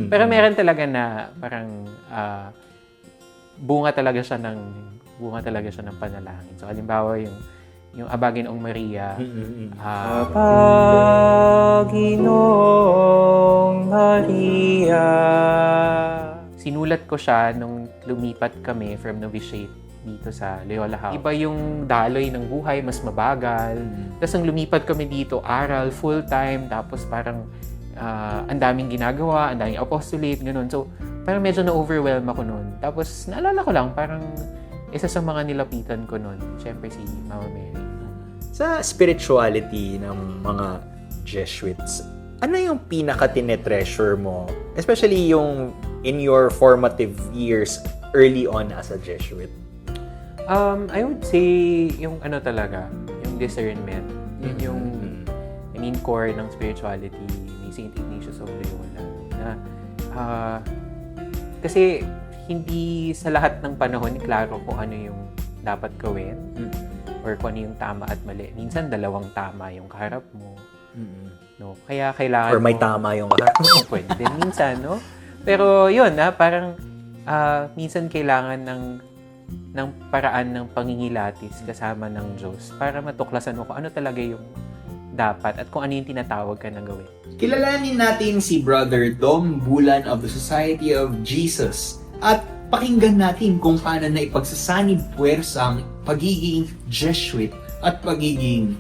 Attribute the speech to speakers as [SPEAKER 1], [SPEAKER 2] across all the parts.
[SPEAKER 1] Pero meron talaga na parang bunga talaga siya ng panalangin. So halimbawa yung Abaginoong Maria, Abaginoong Maria. Sinulat ko siya nung lumipat kami from novitiate dito sa Loyola House. Iba yung daloy ng buhay, mas mabagal. Tapos nang lumipat kami dito, aral, full-time, tapos parang ang daming ginagawa, ang daming apostolate, gano'n. So, parang medyo na-overwhelm ako noon. Tapos, naalala ko lang, parang isa sa mga nilapitan ko noon, syempre si Mama Mary.
[SPEAKER 2] Sa spirituality ng mga Jesuits, ano yung pinaka-tinetreasure mo? Especially yung in your formative years early on as a Jesuit.
[SPEAKER 1] I would say yung talaga, yung discernment. Yun yung, core ng spirituality ni St. Ignatius of Loyola. Na, kasi hindi sa lahat ng panahon klaro kung ano yung dapat gawin or kung ano yung tama at mali. Minsan dalawang tama yung kaharap mo. No? Kaya kailangan
[SPEAKER 2] or may tama yung kaharap mo.
[SPEAKER 1] Pwede din minsan, no? Pero yun, parang minsan kailangan ng paraan ng pangingilatis kasama ng Diyos para matuklasan mo kung ano talaga yung dapat at kung ano yung tinatawag ka na gawin.
[SPEAKER 3] Kilalanin natin si Brother Dom Bulan of the Society of Jesus at pakinggan natin kung paano na ipagsasanib puwersa ang pagiging Jesuit at pagiging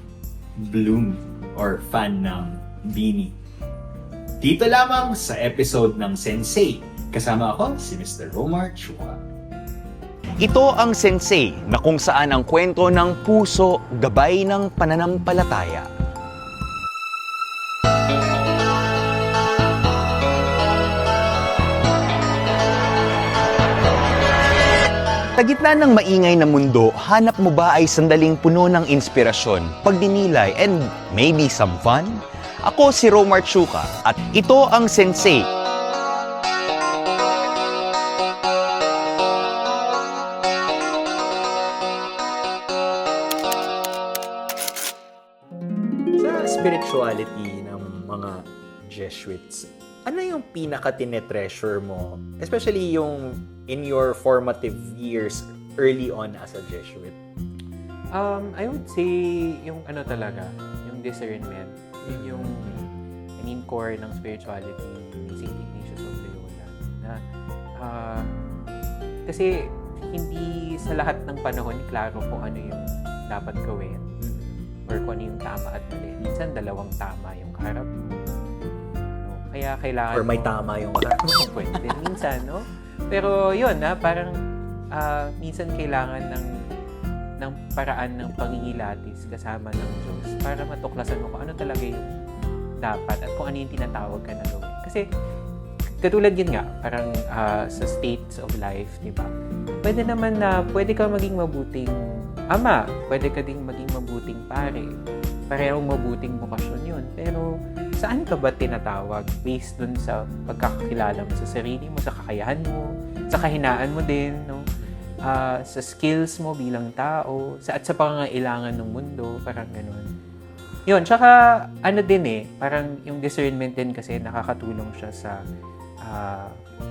[SPEAKER 3] Bloom or fan ng Bini. Dito lamang sa episode ng Sensei. Kasama ako si Mr. Romar Chuka.
[SPEAKER 4] Ito ang Sensei na kung saan ang kwento ng puso gabay ng pananampalataya. Sa gitna ng maingay na mundo, hanap mo ba ay sandaling puno ng inspirasyon, pagdinilay, and maybe some fun? Ako si Romar Chuka at ito ang Sensei.
[SPEAKER 2] Sa spirituality ng mga Jesuits, ano yung pinaka-tinetreasure mo? Especially yung in your formative years early on as a Jesuit.
[SPEAKER 1] I would say yung talaga, yung discernment. Yun yung core ng spirituality ni St. Ignatius of Loyola. Na, kasi hindi sa lahat ng panahon klaro kung ano yung dapat gawin or kung ano yung tama at mali. Minsan dalawang tama yung kaharap mo. No? Kaya kailangan
[SPEAKER 2] or may tama yung kaharap mo.
[SPEAKER 1] Pwede din minsan, no? Pero yun, parang minsan kailangan ng paraan ng pangingilatis kasama ng Diyos para matuklasan mo kung ano talaga yung dapat at kung ano yung tinatawag ka na gawin. Kasi katulad yun nga, parang sa states of life, di ba? Pwede naman na pwede ka maging mabuting ama, pwede ka ding maging mabuting pare. Parehong mabuting bokasyon yun. Pero saan ka ba tinatawag based dun sa pagkakakilala mo sa sarili mo, sa kakayahan mo, sa kahinaan mo din, no? Sa skills mo bilang tao, at sa pangangailangan ng mundo, parang gano'n. Yun, tsaka parang yung discernment din kasi nakakatulong siya sa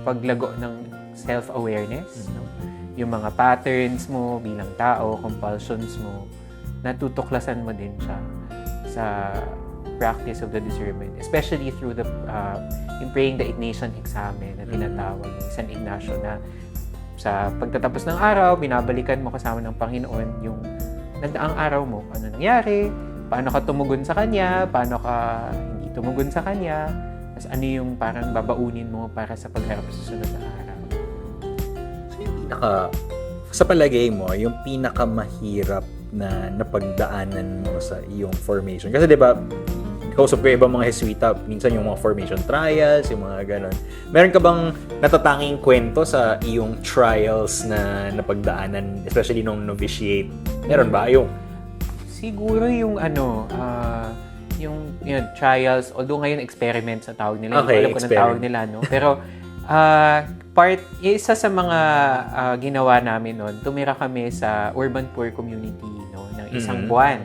[SPEAKER 1] paglago ng self-awareness, no? Yung mga patterns mo bilang tao, compulsions mo, natutuklasan mo din siya sa practice of the discernment, especially through the in praying the Ignatian examen na tinatawag ni San Ignacio na sa pagtatapos ng araw, binabalikan mo kasama ng Panginoon yung nagdaang araw mo, ano nangyari, paano ka tumugon sa Kanya, paano ka hindi tumugon sa Kanya, tapos ano yung parang babaunin mo para sa pagharap sa susunod na araw.
[SPEAKER 2] So yung sa palagay mo, yung pinakamahirap na napagdaanan mo sa iyong formation. Kasi 'di ba, kausap ko ibang mga Jesuita, minsan yung mga formation trials, yung mga ganon. Meron ka bang natatanging kwento sa iyong trials na napagdaanan, especially nung novitiate? Meron ba?
[SPEAKER 1] Siguro yung yung trials, although ngayon experiments sa tawag nila,
[SPEAKER 2] okay,
[SPEAKER 1] hindi ko alam kung ang tawag nila, no? Pero isa sa mga ginawa namin noon, tumira kami sa urban poor community, no, ng isang buwan.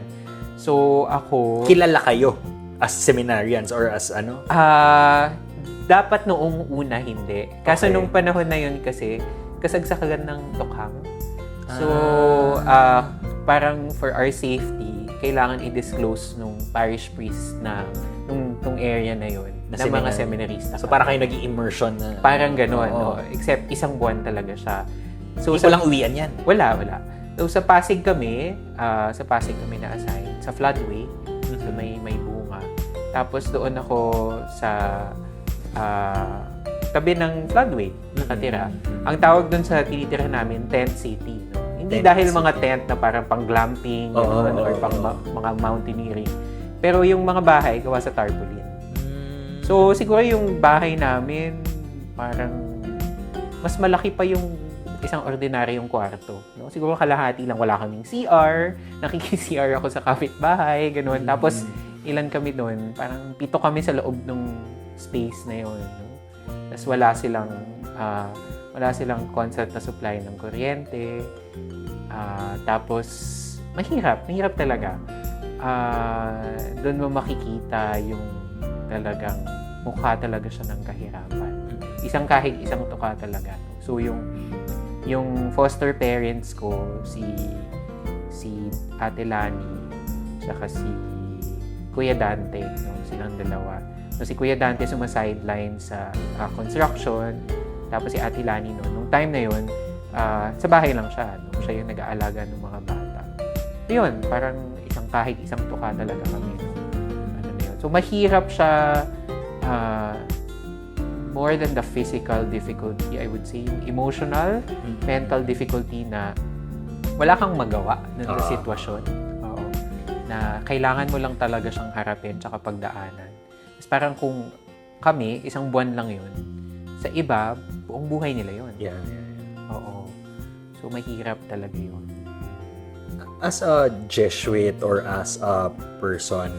[SPEAKER 1] So ako,
[SPEAKER 2] kilala kayo as seminarians or as ano?
[SPEAKER 1] dapat noong una hindi. Kaso
[SPEAKER 2] Okay.
[SPEAKER 1] nung panahon na yun kasi, kasagsagan ng tukhang. So, parang for our safety, kailangan i-disclose nung parish priest na nung area na yun,
[SPEAKER 2] Na
[SPEAKER 1] na mga
[SPEAKER 2] seminary.
[SPEAKER 1] seminarista.
[SPEAKER 2] So parang kayo nag-i-immersion na...
[SPEAKER 1] Parang ganun,
[SPEAKER 2] Oo.
[SPEAKER 1] no? Except isang buwan talaga siya. So,
[SPEAKER 2] Hindi ko lang uwian yan.
[SPEAKER 1] wala. So, sa Pasig kami na-assign, sa Floodway. So, may bunga. Tapos, doon ako sa tabi ng Floodway, nakatira. Ang tawag doon sa tinitira namin, Tent City. No? Hindi
[SPEAKER 2] Tent
[SPEAKER 1] dahil
[SPEAKER 2] City.
[SPEAKER 1] mga tent na parang pang glamping
[SPEAKER 2] Oo,
[SPEAKER 1] ganun, or
[SPEAKER 2] oo,
[SPEAKER 1] pang
[SPEAKER 2] oo.
[SPEAKER 1] mga mountaineering. Pero yung mga bahay, gawa sa tarpaulin. So, siguro yung bahay namin, parang mas malaki pa yung isang ordinaryong kwarto. No? Siguro kalahati lang, wala kaming CR, nakiki-CR ako sa kapitbahay, ganun. Tapos, ilan kami doon, parang 7 kami sa loob ng space na yun. No? Tapos wala silang constant na supply ng kuryente. Tapos, mahirap talaga. Doon mo makikita yung talagang mukha talaga siya ng kahirapan. Isang tuka talaga. So, yung foster parents ko, si Ate Lani, saka si Kuya Dante, no? Silang dalawa. So, si Kuya Dante sumasideline sa construction, tapos si Ate Lani, no? Nung time na yun, sa bahay lang siya. No? Siya yung nag-aalaga ng mga bata. So, yun, parang isang tuka talaga kami. No? Ano na yun. So, mahirap siya, more than the physical difficulty, I would say, yung emotional, mental difficulty na wala kang magawa ng sitwasyon. Oo. Na kailangan mo lang talaga siyang harapin tsaka pagdaanan. Tapos parang kung kami, isang buwan lang yun, sa iba, buong buhay nila yun.
[SPEAKER 2] Yeah.
[SPEAKER 1] Oo. So, mahirap talaga yun.
[SPEAKER 2] As a Jesuit or as a person,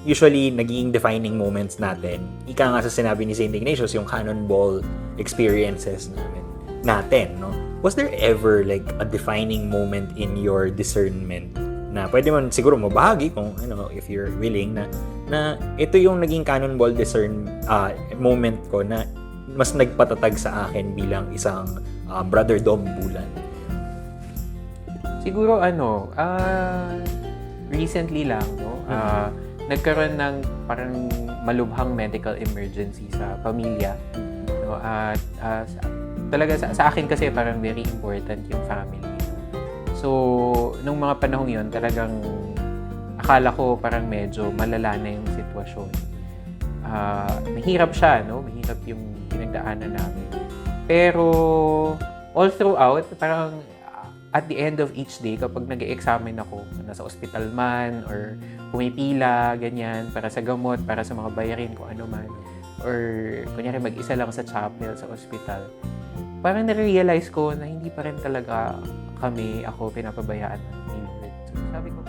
[SPEAKER 2] usually, naging defining moments natin, ika nga sa sinabi ni St. Ignatius, yung cannonball experiences natin, no? Was there ever like a defining moment in your discernment na pwede man siguro mabahagi kung if you're willing na ito yung naging cannonball moment ko na mas nagpatatag sa akin bilang isang Brother Dom Bulan?
[SPEAKER 1] Siguro recently lang, no? Nagkaroon ng parang malubhang medical emergency sa pamilya. No? At talaga sa akin kasi parang very important yung family. No? So, nung mga panahong yun, talagang akala ko parang medyo malala na yung sitwasyon. Mahirap siya, no? Mahirap yung pinagdaanan namin. Pero, all throughout, parang at the end of each day, kapag nag-e-examine ako, nasa ospital man, or pumipila, ganyan, para sa gamot, para sa mga bayarin, kung ano man, or kunyari mag-isa lang sa chapel, sa ospital, parang na-realize ko na hindi pa rin talaga ako pinapabayaan ni Lord. So, sabi ko,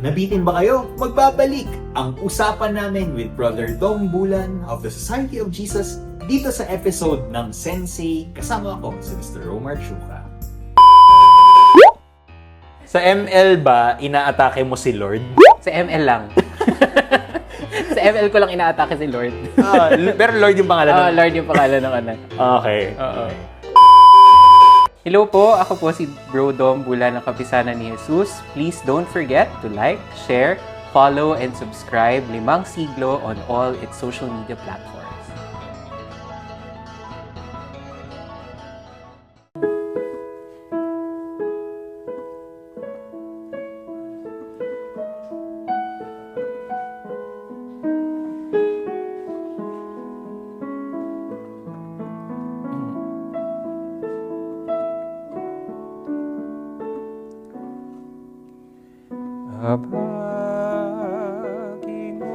[SPEAKER 3] Nabitin ba kayo? Magbabalik ang usapan namin with Brother Dom Bulan of the Society of Jesus dito sa episode ng Sensei. Kasama ako si Mr. Romar Chuka.
[SPEAKER 2] Sa ML ba, inaatake mo si Lord?
[SPEAKER 1] sa ML lang. Sa ML ko lang inaatake si Lord.
[SPEAKER 2] Pero Lord yung pangalan nun?
[SPEAKER 1] Lord yung pangalan ng anak.
[SPEAKER 2] Okay.
[SPEAKER 1] Oo. Hello po, ako po si Bro Dom Bulan ng Kapisanan ni Jesus. Please don't forget to like, share, follow, and subscribe Limang Siglo on all its social media platforms.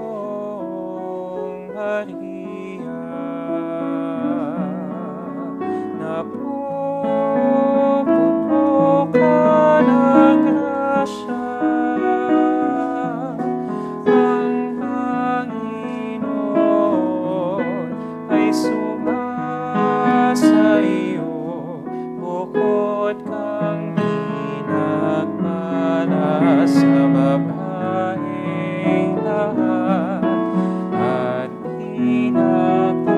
[SPEAKER 1] Panginoong Maria, napupuno ka ng grasya, ang Panginoon ay sumasa iyo, bukod kang pinagpala sa babaeng lahat at pinagpala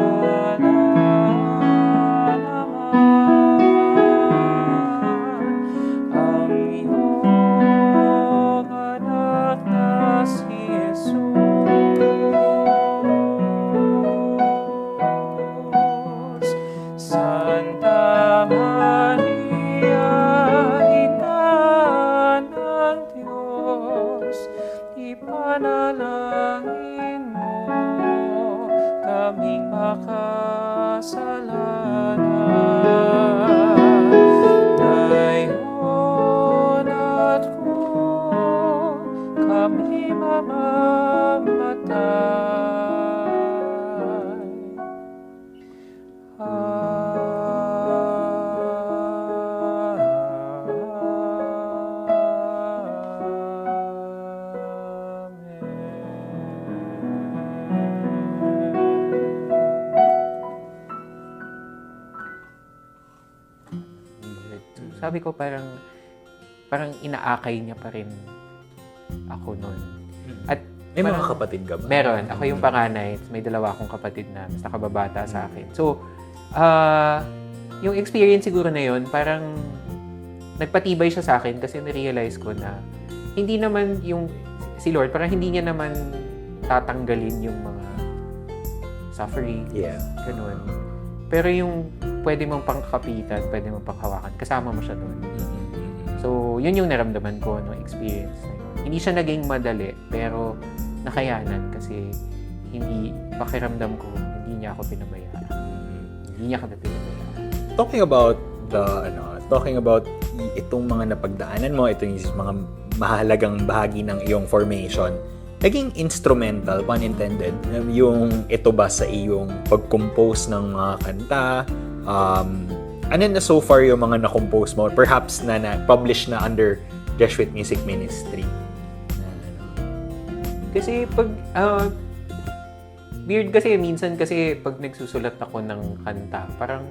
[SPEAKER 1] kasalanan. Ngayon at kung kami mamamatay, sabi ko parang inaakay niya pa rin ako nun. At
[SPEAKER 2] May mga
[SPEAKER 1] parang-
[SPEAKER 2] kapatid ka ba?
[SPEAKER 1] Meron. Ako yung panganay. May dalawa akong kapatid na mas nakababata sa akin. So, yung experience siguro na yun, parang nagpatibay siya sa akin kasi na-realize ko na hindi naman yung si Lord, parang hindi niya naman tatanggalin yung mga suffering,
[SPEAKER 2] Yeah.
[SPEAKER 1] ganun. Pero yung pwede mong pangkapitan, pwede mong panghawakan, kasama mo siya doon. So, yun yung naramdaman ko, no, experience na yun. Hindi siya naging madali, pero nakayanan kasi hindi, pakiramdam ko, hindi niya ako pinabayaan. Hindi niya kami pinabayaan.
[SPEAKER 2] Talking about itong mga napagdaanan mo, itong mga mahalagang bahagi ng iyong formation, naging instrumental, pun intended, yung ito ba sa iyong pag-compose ng mga kanta? Ano na so far yung mga na-compose mo? Perhaps na publish na under Jesuit Music Ministry.
[SPEAKER 1] Kasi pag, weird kasi, minsan kasi pag nagsusulat ako ng kanta, parang,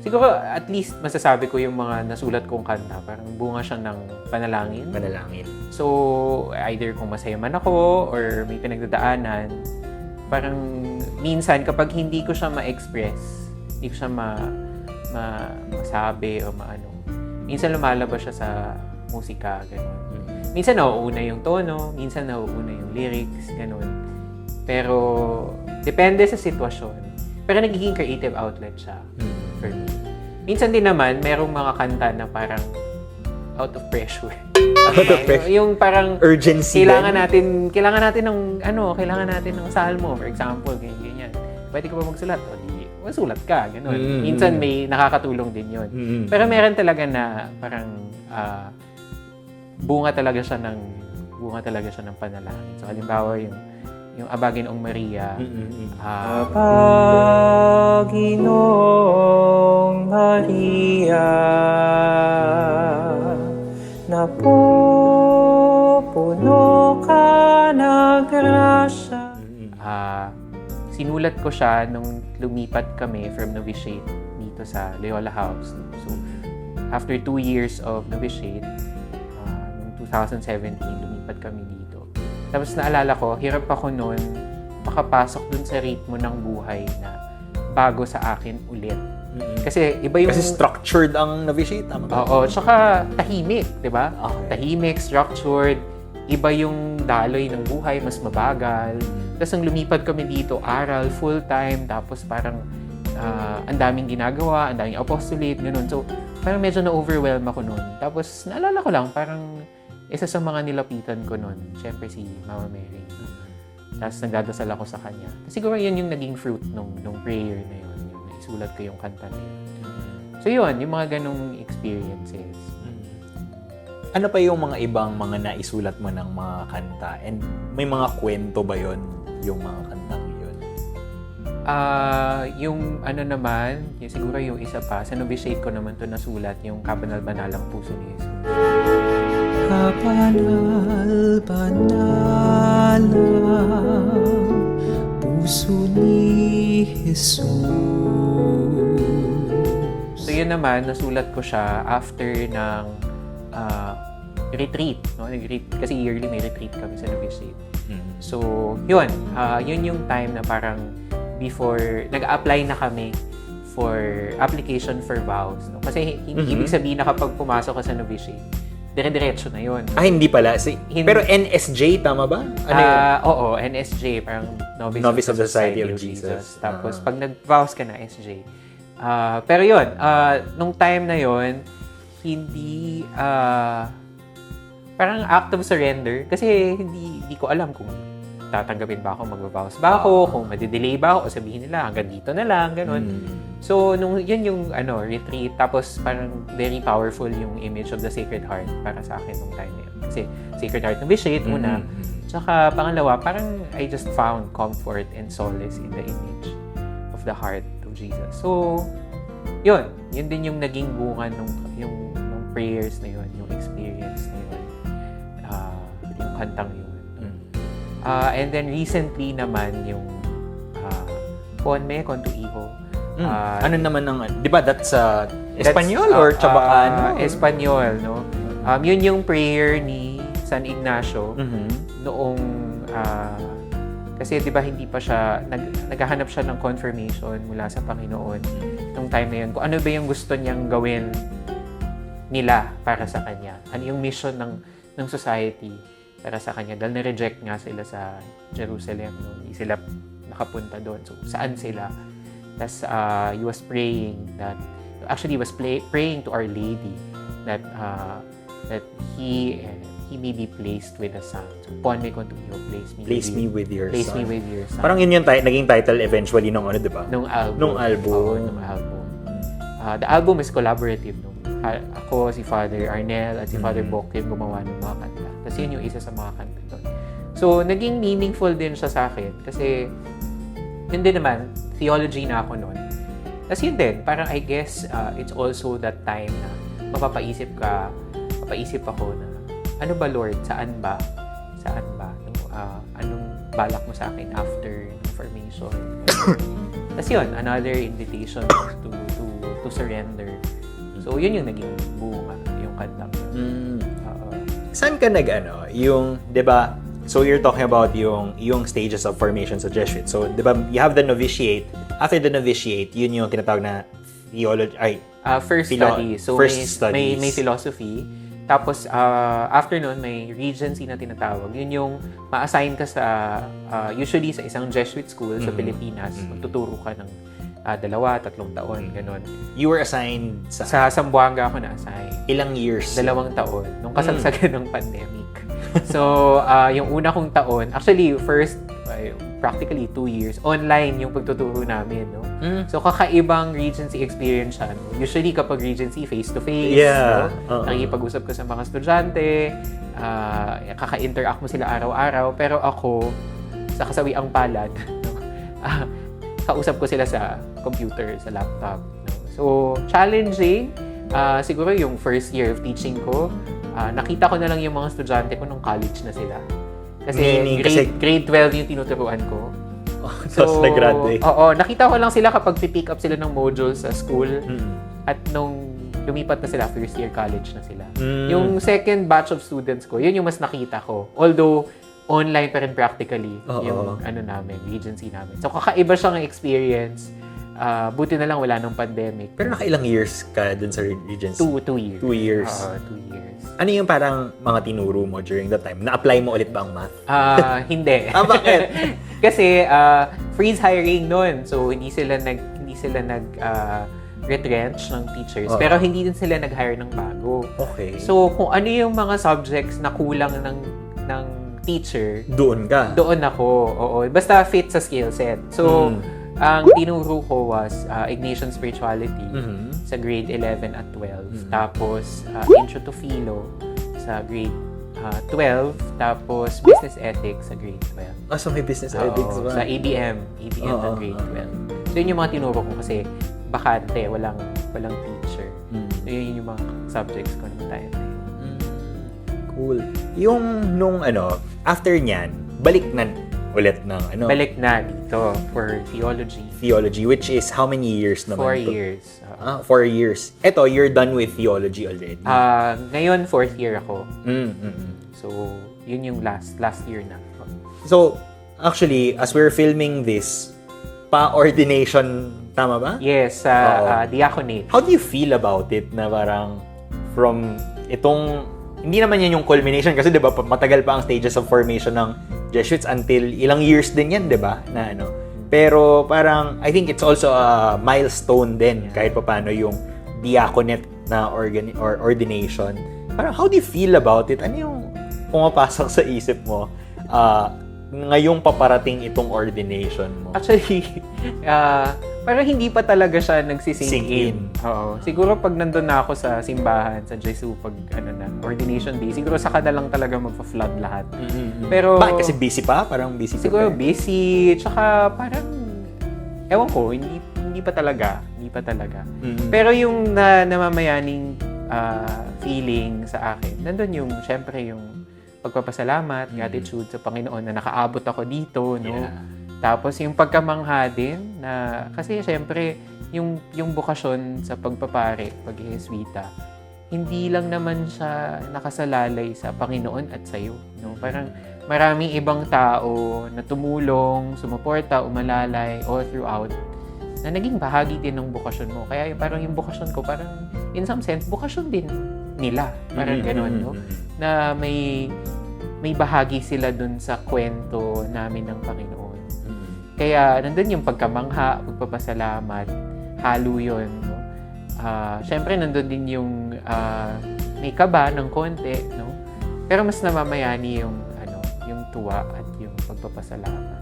[SPEAKER 1] siguro at least masasabi ko yung mga nasulat kong kanta, parang bunga siya ng panalangin.
[SPEAKER 2] Manalangin.
[SPEAKER 1] So, either kung masaya man ako or may pinagdadaanan, parang minsan kapag hindi ko siya ma-express, hindi ko siya masabi o maano, minsan lumalabas siya sa musika, gano'n. Minsan nauuna yung tono, minsan nauuna yung lyrics, gano'n. Pero, depende sa sitwasyon. Pero nagiging creative outlet siya for me. Minsan din naman, merong mga kanta na parang out of pressure.
[SPEAKER 2] Out of pressure.
[SPEAKER 1] Yung parang
[SPEAKER 2] Urgency.
[SPEAKER 1] kailangan natin ng salmo, for example, ganyan. Pwede ka ba magsulat? O di, masulat ka, gano'n. Minsan may nakakatulong din yun. Pero meron talaga na parang bunga talaga siya ng panalangin. So halimbawa yung Abaginoong Maria. Abaginoong Maria, napupuno ka ng grasya. Sinulat ko siya nung lumipat kami from novitiate dito sa Loyola House. So, after 2 years of novitiate, noong 2017, lumipat kami dito. Tapos naalala ko, hirap ako noon makapasok dun sa ritmo ng buhay na bago sa akin ulit. Kasi iba yung...
[SPEAKER 2] Kasi structured ang novitiate, tama ba?
[SPEAKER 1] Oo, tsaka tahimik, di ba?
[SPEAKER 2] Okay.
[SPEAKER 1] Tahimik, structured, iba yung daloy ng buhay, mas mabagal. Tapos nang lumipat kami dito, aral, full-time, tapos parang ang daming ginagawa, ang daming apostolate, gano'n. So, parang medyo na-overwhelm ako noon. Tapos, naalala ko lang, parang isa sa mga nilapitan ko noon, syempre si Mama Mary. Tapos, nagdadasal ako sa kanya. Siguro yun yung naging fruit nung prayer na yun. Yung naisulat ko yung kanta na yun. So, yun, yung mga ganong experiences.
[SPEAKER 2] Ano pa yung mga ibang mga naisulat mo ng mga kanta? And may mga kwento ba yon yung mga kantang yun?
[SPEAKER 1] Yung ano naman, yung siguro yung isa pa, sa novitiate ko naman to nasulat, yung Kabanal-Banalang Puso ni Jesus. Kabanal-Banalang Puso ni Jesus. So yun naman, nasulat ko siya after ng retreat, no? Kasi yearly may retreat kami sa novitiate. So, yun. Yun yung time na parang before, nag-apply na kami for application for vows. No? Kasi hindi ibig sabihin na kapag pumasok ka sa novitiate, dire-diretso na yun.
[SPEAKER 2] Hindi pala. Pero NSJ, tama ba? Ano yun?
[SPEAKER 1] Oo, NSJ, parang Novice of the Society of Jesus. Tapos, pag nag-vows ka na, SJ. Pero yun, nung time na yun, hindi parang act of surrender kasi hindi ko alam kung tatanggapin ba ako, magbabawas ba ako, kung madidelay ba ako, o sabihin nila, hanggang dito na lang, ganun. So, yun yung retreat, tapos parang very powerful yung image of the Sacred Heart para sa akin nung time na yun. Kasi Sacred Heart Novitiate, una. Tsaka pangalawa, parang I just found comfort and solace in the image of the heart of Jesus. So, yun din yung naging bunga nung prayers na yun, yung experience na yun, yung kantang yun. And then recently naman yung Ponme con tu hijo.
[SPEAKER 2] Ano naman ang, di ba that's Espanyol or Chabacano?
[SPEAKER 1] Espanyol, no? Yun yung prayer ni San Ignacio noong kasi 'di ba hindi pa siya naghahanap siya ng confirmation mula sa Panginoon nung time na yun. Kung ano ba yung gusto niyang gawin nila para sa kanya. Ano yung mission ng society para sa kanya dahil na-reject nga sila sa Jerusalem, no? Hindi sila nakapunta doon. So saan sila? Tas he was praying that actually he was praying to Our Lady that he may be placed with a son. So, Ponme con tu hijo,
[SPEAKER 2] Place me with your
[SPEAKER 1] place
[SPEAKER 2] son.
[SPEAKER 1] me with your son.
[SPEAKER 2] Parang yun yung naging title eventually nung di ba?
[SPEAKER 1] Nung album.
[SPEAKER 2] Nung album.
[SPEAKER 1] Oo, nung album. The album is collaborative. No? Ako, si Father Arnel, at si Father Bok yung gumawa ng mga kanta. Tapos yun yung isa sa mga kanta doon. So, naging meaningful din siya sa akin. Kasi, yun din naman, theology na ako noon. Tapos yun din, parang I guess, it's also that time na mapapaisip ako na, ano ba Lord, saan ba? Anong balak mo sa akin after formation? Tapos yun, another invitation to surrender. So, yun yung naging bunga, yung kanta ko.
[SPEAKER 2] Saan ka yung, di ba, so you're talking about yung stages of formation sa Jesuit. So, di ba, you have the novitiate. After the novitiate, yun yung tinatawag na theology,
[SPEAKER 1] first study. So,
[SPEAKER 2] studies.
[SPEAKER 1] may philosophy. Tapos, after nun, may regency na tinatawag. Yun yung ma-assign ka sa, usually sa isang Jesuit school sa Pilipinas. Magtuturo ka ng 2-3 taon, ganun.
[SPEAKER 2] You were assigned
[SPEAKER 1] Sa Zamboanga ako na-assign.
[SPEAKER 2] ilang years?
[SPEAKER 1] 2 taon. Nung kasagsagan ng pandemic. So, yung una kong taon, actually, first, practically 2 years, online yung pagtuturo namin, no? So, kakaibang Regency experience siya, no? Usually, kapag Regency, face-to-face,
[SPEAKER 2] Yeah.
[SPEAKER 1] no? Nakikipag-usap ka sa mga estudyante, kaka-interact mo sila araw-araw, pero ako, sa kasawiang palad, no? Kausap ko sila sa computer, sa laptop, no? So, challenging. Siguro yung first year of teaching ko, nakita ko na lang yung mga estudyante ko nung college na sila. Kasi grade 12 yung tinuturuan ko.
[SPEAKER 2] So, nag-graduate.
[SPEAKER 1] Oo, nakita ko lang sila kapag pick up sila ng modules sa school. At nung lumipat na sila, first year college na sila. Yung second batch of students ko, yun yung mas nakita ko. Although, online pa rin practically yung Regency namin. So, kakaiba siyang experience. Buti na lang wala nung pandemic.
[SPEAKER 2] Pero nakailang years ka dun sa Regency?
[SPEAKER 1] 2 years.
[SPEAKER 2] 2 years.
[SPEAKER 1] 2 years.
[SPEAKER 2] Ano yung parang mga tinuro mo during that time? Na-apply mo ulit ba ang math?
[SPEAKER 1] Hindi.
[SPEAKER 2] Bakit?
[SPEAKER 1] Kasi freeze hiring noon. So hindi sila retrench ng teachers, pero hindi din sila nag-hire ng bago.
[SPEAKER 2] Okay.
[SPEAKER 1] So kung ano yung mga subjects na kulang ng teacher,
[SPEAKER 2] doon ka.
[SPEAKER 1] Doon ako. Oo. Basta fit sa skill set. So ang tinuro ko was Ignatian Spirituality sa grade 11 at 12. Tapos, Intro to Philo sa grade 12. Tapos, Business Ethics sa grade 12.
[SPEAKER 2] So may business ethics ba?
[SPEAKER 1] Sa ABM na grade 12. So, yun yung mga tinuro ko kasi bakante, walang teacher. So, yun yung mga subjects ko ng time na yun.
[SPEAKER 2] Cool. Yung nung after nyan, balik na ulit ng
[SPEAKER 1] Balik na dito for theology.
[SPEAKER 2] Theology, which is how many years naman?
[SPEAKER 1] 4 years.
[SPEAKER 2] 4 years. Eto, you're done with theology already.
[SPEAKER 1] Ngayon, 4th year ako. So, yun yung last year na.
[SPEAKER 2] So, actually, as we're filming this, pa-ordination, tama ba?
[SPEAKER 1] Yes, diaconate.
[SPEAKER 2] How do you feel about it na parang from itong, hindi naman yan yung culmination kasi 'di ba matagal pa ang stages of formation ng Jesuits until ilang years din yan, 'di ba? Na Pero parang I think it's also a milestone din kahit paano yung diaconate na ordination. Parang how do you feel about it? Ano yung pumapasok sa isip mo ngayong paparating itong ordination mo?
[SPEAKER 1] Actually, parang hindi pa talaga siya nagsisink
[SPEAKER 2] Sink
[SPEAKER 1] in.
[SPEAKER 2] in.
[SPEAKER 1] Oo. Siguro pag nandun na ako sa simbahan, sa Jesu, pag ordination day, siguro saka na lang talaga magpa-flood lahat. Pero,
[SPEAKER 2] Bakit? Kasi busy pa? Parang busy pa
[SPEAKER 1] siguro
[SPEAKER 2] ba?
[SPEAKER 1] busy, tsaka parang, ewan ko, hindi pa talaga. Pero yung namamayaning feeling sa akin, nandun yung, syempre, yung pagpapasalamat, gratitude sa Panginoon na nakaabot ako dito, no?
[SPEAKER 2] Yeah.
[SPEAKER 1] Tapos yung pagkamangha din na kasi syempre yung bokasyon sa pagpapare, pag-jesuita, hindi lang naman siya nakasalalay sa Panginoon at sa iyo, no? Parang maraming ibang tao na tumulong, sumuporta, umalalay all throughout na naging bahagi din ng bokasyon mo. Kaya parang yung bokasyon ko, parang in some sense, bokasyon din nila. Parang gano'n, no? Na may bahagi sila dun sa kwento namin ng Panginoon. Kaya nandun yung pagkamangha, pagpapasalamat, halo yun. No? Siyempre, nandun din yung may kaba ng konti, no? Pero mas namamayani yung tuwa at yung pagpapasalamat.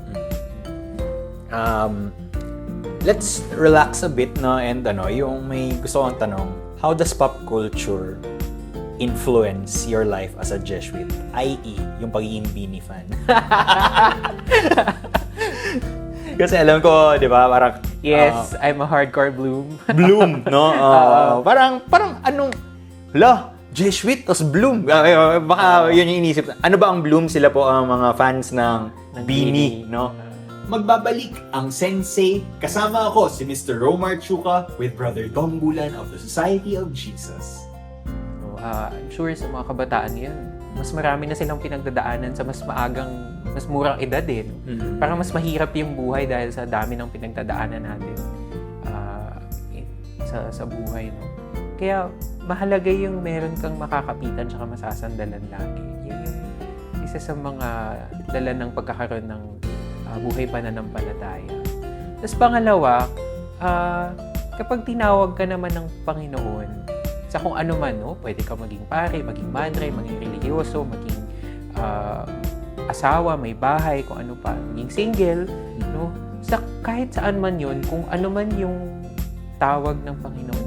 [SPEAKER 2] Let's relax a bit, no? And yung may gusto kong tanong, how does pop culture influence your life as a Jesuit? I.e., yung pagiging Beanie fan. Kasi alam ko, di ba, parang...
[SPEAKER 1] Yes, I'm a hardcore Bloom.
[SPEAKER 2] Bloom, no? Parang anong... Jesuit, tas Bloom. Baka yun yung inisip. Ano ba ang Bloom? Sila po ang mga fans ng Beanie, no?
[SPEAKER 3] Magbabalik ang Sensei. Kasama ako si Mr. Romar Chuka with Brother Dom Bulan of the Society of Jesus.
[SPEAKER 1] I'm sure sa mga kabataan ngayon, mas marami na silang pinagdadaanan sa mas murang edad eh. No? Parang mas mahirap yung buhay dahil sa dami ng pinagdadaanan natin sa buhay. No? Kaya mahalaga yung meron kang makakapitan tsaka masasandalan lagi. Yun yung isa sa mga dala ng pagkakaroon ng buhay pananampalataya. Tapos pangalawa, kapag tinawag ka naman ng Panginoon, sa kung ano man, no? Pwede ka maging pare, maging madre, maging religyoso, maging asawa, may bahay, kung ano pa, maging single, no? Sa kahit saan man yun, kung ano man yung tawag ng Panginoon